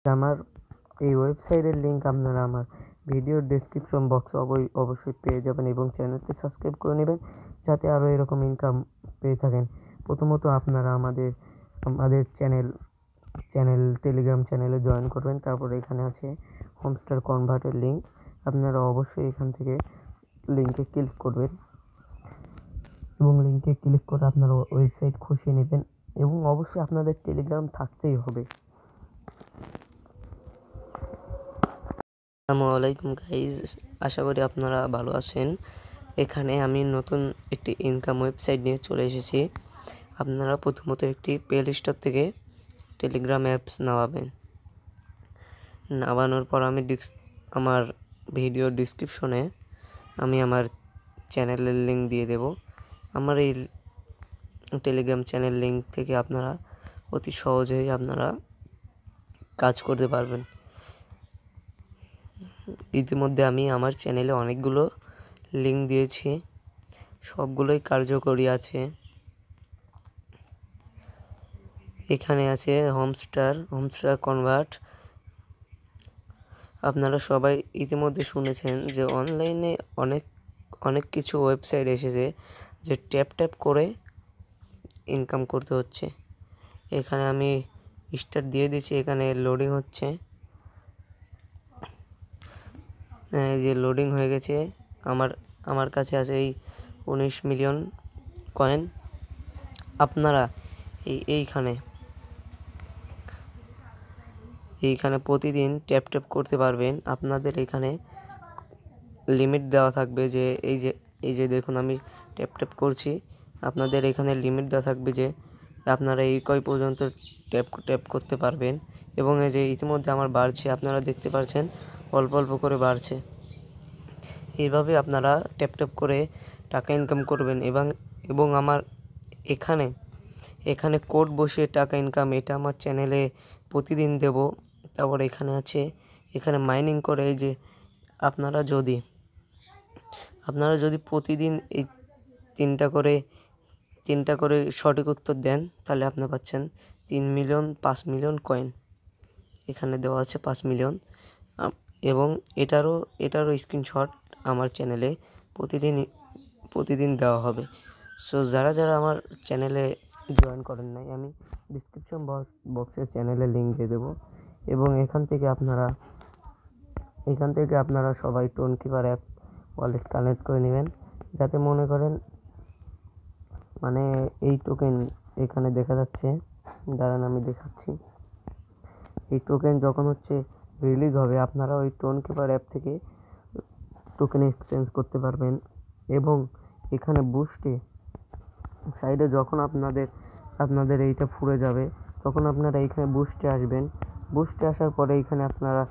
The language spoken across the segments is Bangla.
আমার এই ওয়েবসাইটের লিঙ্ক আপনারা আমার ভিডিওর ডেসক্রিপশন বক্সে অবশ্যই পেয়ে যাবেন এবং চ্যানেলটি সাবস্ক্রাইব করে নেবেন যাতে আরও এরকম ইনকাম পেয়ে থাকেন। প্রথমত আপনারা আমাদের টেলিগ্রাম চ্যানেলে জয়েন করবেন। তারপরে এখানে আছে হোমস্টার কনভার্টের লিঙ্ক, আপনারা অবশ্যই এখান থেকে লিঙ্কে ক্লিক করবেন এবং লিঙ্কে ক্লিক করে আপনারা ওয়েবসাইট খুঁজে নেবেন এবং অবশ্যই আপনাদের টেলিগ্রাম থাকতেই হবে। আসসালামু আলাইকুম গাইজ, আশা করি আপনারা ভালো আছেন। এখানে আমি নতুন একটি ইনকাম ওয়েবসাইট নিয়ে চলে এসেছি। আপনারা প্রথমত একটি প্লে স্টোর থেকে টেলিগ্রাম অ্যাপস নামানোর পর আমি আমার ভিডিও ডিসক্রিপশনে আমি আমার চ্যানেলের লিঙ্ক দিয়ে দেব। আমার এই টেলিগ্রাম চ্যানেল লিঙ্ক থেকে আপনারা অতি সহজেই আপনারা কাজ করতে পারবেন। ইতিমধ্যে আমি আমার চ্যানেলে অনেকগুলো লিঙ্ক দিয়েছি, সবগুলোই কার্যকরী আছে। এখানে আছে হোমস্টার কনভার্ট। আপনারা সবাই ইতিমধ্যে শুনেছেন যে অনলাইনে অনেক কিছু ওয়েবসাইট এসেছে যে ট্যাপ করে ইনকাম করতে হচ্ছে। এখানে আমি স্টার্ট দিয়ে দিচ্ছি, এখানে লোডিং হচ্ছে। যে লোডিং হয়ে গেছে, আমার কাছে আছে এই 19 মিলিয়ন কয়েন। আপনারা এইখানে প্রতিদিন ট্যাপ করতে পারবেন। আপনাদের এখানে লিমিট দেওয়া থাকবে যে এই যে দেখুন আমি ট্যাপ করছি, আপনাদের এখানে লিমিট দেওয়া থাকবে যে আপনারা এই কয় পর্যন্ত ট্যাপ করতে পারবেন। এবং এই যে ইতিমধ্যে আমার বাড়ছে, আপনারা দেখতে পাচ্ছেন অল্প করে বাড়ছে। এইভাবে আপনারা ট্যাপ করে টাকা ইনকাম করবেন। এবং আমার এখানে কোড বসিয়ে টাকা ইনকাম, এটা আমার চ্যানেলে প্রতিদিন দেব। তারপর এখানে মাইনিং করে যে আপনারা যদি প্রতিদিন এই তিনটা করে সঠিক উত্তর দেন, তাহলে আপনি পাচ্ছেন 5 মিলিয়ন কয়েন। এখানে দেওয়া আছে 5 মিলিয়ন এবং এটারও স্ক্রিনশট আমার চ্যানেলে প্রতিদিন দেওয়া হবে। সো যারা আমার চ্যানেলে জয়েন করেন নাই, আমি ডিসক্রিপশন বক্সে চ্যানেলের লিঙ্ক দিয়ে দেবো এবং এখান থেকে আপনারা সবাই টোনকিপার অ্যাপ ওয়ালেট কানেক্ট করে নেবেন, যাতে মনে করেন মানে এই টোকেন এখানে দেখা যাচ্ছে, দাঁড়ান আমি দেখাচ্ছি। এই টোকেন যখন রিলিজ হবে, আপনারা ওই টোনকিপার অ্যাপ থেকে টোকেন এক্সচেঞ্জ করতে পারবেন। এবং এখানে বুস্টে সাইডে যখন আপনাদের এইটা ফুরে যাবে, তখন আপনারা এইখানে বুস্টে আসবেন। বুস্টে আসার পরে এখানে আপনারা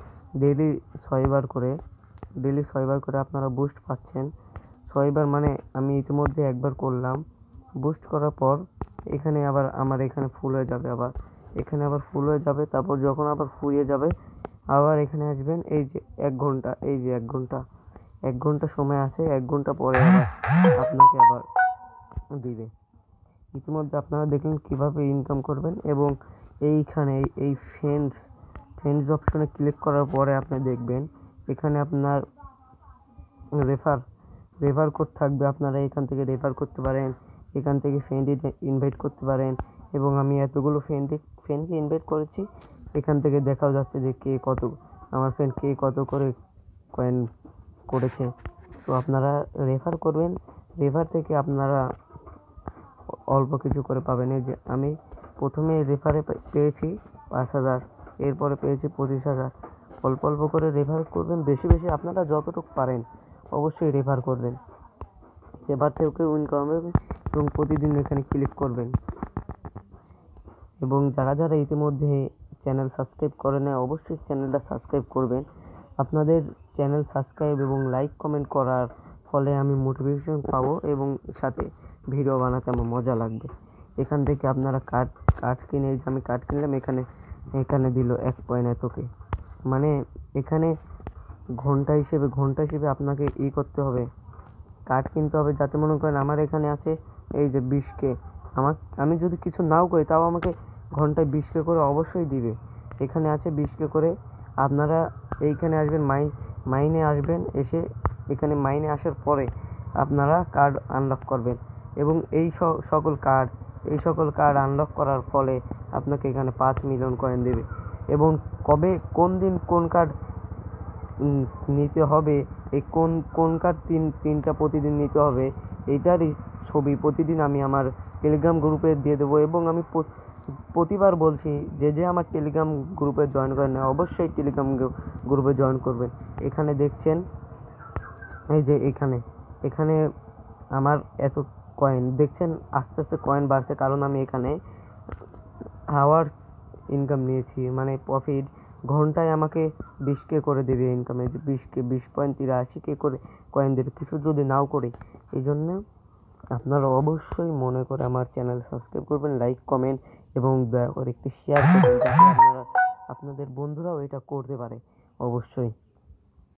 ডেইলি 6 বার করে আপনারা বুস্ট পাচ্ছেন। 6 বার মানে আমি ইতিমধ্যে একবার করলাম। বুস্ট করার পর এখানে আবার আমার এখানে ফুল হয়ে যাবে, তারপর যখন আবার ফুরিয়ে যাবে, আবার এখানে আসবেন। এই যে 1 ঘন্টা সময় আছে, 1 ঘন্টা পরে আবার আপনাকে আবার দিবে। ইতিমধ্যে আপনারা দেখুন কিভাবে ইনকাম করবেন। এবং এইখানে এই ফ্রেন্ডস অপশনে ক্লিক করার পরে আপনি দেখবেন এখানে আপনার রেফার কোড থাকবে। আপনারা এখান থেকে রেফার করতে পারেন, এখান থেকে ফ্রেন্ড ইনভাইট করতে পারেন। এবং আমি এতগুলো ফ্রেন্ডকে ইনভাইট করেছি, এখান থেকে দেখাও যাচ্ছে যে আমার ফ্রেন্ড কে কত করে কয়েন করেছে। তো আপনারা রেফার করবেন, রেফার থেকে আপনারা অল্প কিছু করে পাবেন। এই যে আমি প্রথমে রেফারে পেয়েছি 5,000, এরপরে পেয়েছি 25,000। অল্প করে রেফার করবেন, বেশি আপনারা যতটুকু পারেন অবশ্যই রেফার করবেন। রেফার থেকেও ইনকাম হবে এবং প্রতিদিন এখানে ক্লিক করবেন। এবং যারা ইতিমধ্যে চ্যানেল সাবস্ক্রাইব করে নেয়, অবশ্যই চ্যানেলটা সাবস্ক্রাইব করবেন। আপনাদের চ্যানেল সাবস্ক্রাইব এবং লাইক কমেন্ট করার ফলে আমি মোটিভেশন পাবো এবং সাথে ভিডিও বানাতে আমার মজা লাগবে। এখান থেকে আপনারা কার্ড কিনে, আমি কার্ড কিনলাম, এখানে দিল 1 পয়েন্ট এতকে। মানে এখানে ঘন্টা হিসেবে আপনাকে করতে হবে, কার্ড কিনতে হবে, যাতে মনে করেন আমার এখানে আছে এই যে 20K। আমি যদি কিছু নাও করি, তাও আমাকে ঘন্টায় 20K করে অবশ্যই দিবে। এখানে আছে 20কে করে। আপনারা এইখানে আসবেন, মাইনে আসবেন, এসে এখানে মাইনে আসার পরে আপনারা কার্ড আনলক করবেন এবং এই সকল কার্ড আনলক করার ফলে আপনাকে এখানে 5 মিলিয়ন কয়েন দেবে। এবং কবে কোন দিন কোন কার্ড নিতে হবে, এই কোন কার্ড তিনটা প্রতিদিন নিতে হবে, এইটারই ছবি প্রতিদিন আমি আমার টেলিগ্রাম গ্রুপে দিয়ে দেবো। এবং আমি প্রতিবার বলছি, যে আমার টেলিগ্রাম গ্রুপে জয়েন করেন না, অবশ্যই টেলিগ্রাম গ্রুপে জয়েন করবেন। এখানে দেখছেন, এই যে এখানে আমার এত কয়েন দেখছেন, আস্তে আস্তে কয়েন বাড়ছে, কারণ আমি এখানে আওয়ার্স ইনকাম নিয়েছি, মানে প্রফিট ঘন্টায় আমাকে 20কে করে দেবে ইনকামে, 20.83 করে কয়েন দেবে, কিছু যদি নাও করে। এই জন্য আপনারা অবশ্যই মনে করে আমার চ্যানেল সাবস্ক্রাইব করবেন, লাইক কমেন্ট এবং দয়া করে একটি শেয়ার করবেন, যাতে আপনাদের বন্ধুরাও এটা করতে পারে। অবশ্যই